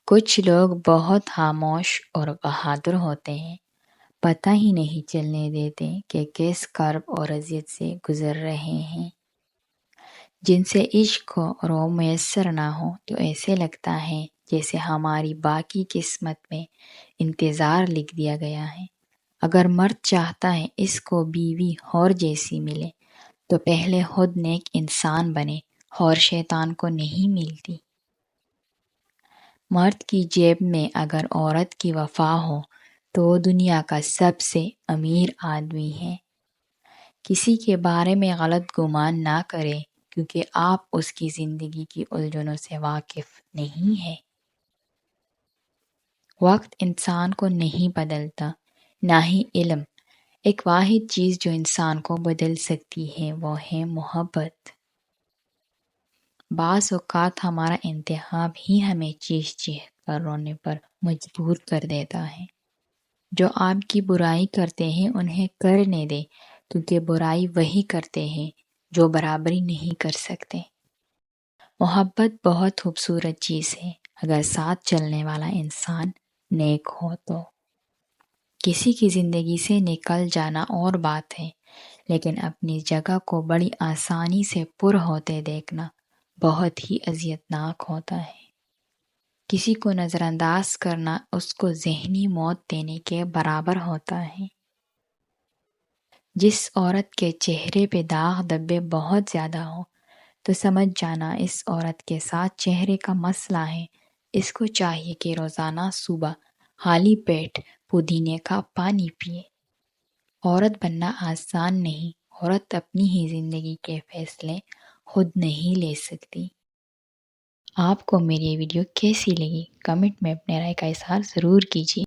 کچھ لوگ بہت خاموش اور بہادر ہوتے ہیں، پتہ ہی نہیں چلنے دیتے کہ کس کرب اور اذیت سے گزر رہے ہیں۔ جن سے عشق ہو اور وہ میسر نہ ہو تو ایسے لگتا ہے جیسے ہماری باقی قسمت میں انتظار لکھ دیا گیا ہے۔ اگر مرد چاہتا ہے اس کو بیوی حور جیسی ملے تو پہلے خود نیک انسان بنے، حور شیطان کو نہیں ملتی۔ مرد کی جیب میں اگر عورت کی وفا ہو تو وہ دنیا کا سب سے امیر آدمی ہے۔ کسی کے بارے میں غلط گمان نہ کرے کیونکہ آپ اس کی زندگی کی الجھنوں سے واقف نہیں ہیں۔ وقت انسان کو نہیں بدلتا، نہ ہی علم۔ ایک واحد چیز جو انسان کو بدل سکتی ہے وہ ہے محبت۔ بعض اوقات ہمارا انتخاب ہی ہمیں چیخ چیخ کر رونے پر مجبور کر دیتا ہے۔ جو آپ کی برائی کرتے ہیں انہیں کرنے دیں، کیونکہ برائی وہی کرتے ہیں جو برابری نہیں کر سکتے۔ محبت بہت خوبصورت چیز ہے اگر ساتھ چلنے والا انسان نیک ہو تو۔ کسی کی زندگی سے نکل جانا اور بات ہے، لیکن اپنی جگہ کو بڑی آسانی سے پر ہوتے دیکھنا بہت ہی اذیت ناک ہوتا ہے۔ کسی کو نظر انداز کرنا اس کو ذہنی موت دینے کے برابر ہوتا ہے۔ جس عورت کے چہرے پہ داغ دھبے بہت زیادہ ہو تو سمجھ جانا اس عورت کے ساتھ چہرے کا مسئلہ ہے۔ اس کو چاہیے کہ روزانہ صبح خالی پیٹ پودینے کا پانی پیے۔ عورت بننا آسان نہیں، عورت اپنی ہی زندگی کے فیصلے خود نہیں لے سکتی۔ آپ کو میری یہ ویڈیو کیسی لگی؟ کمنٹ میں اپنے رائے کا اظہار ضرور کیجیے۔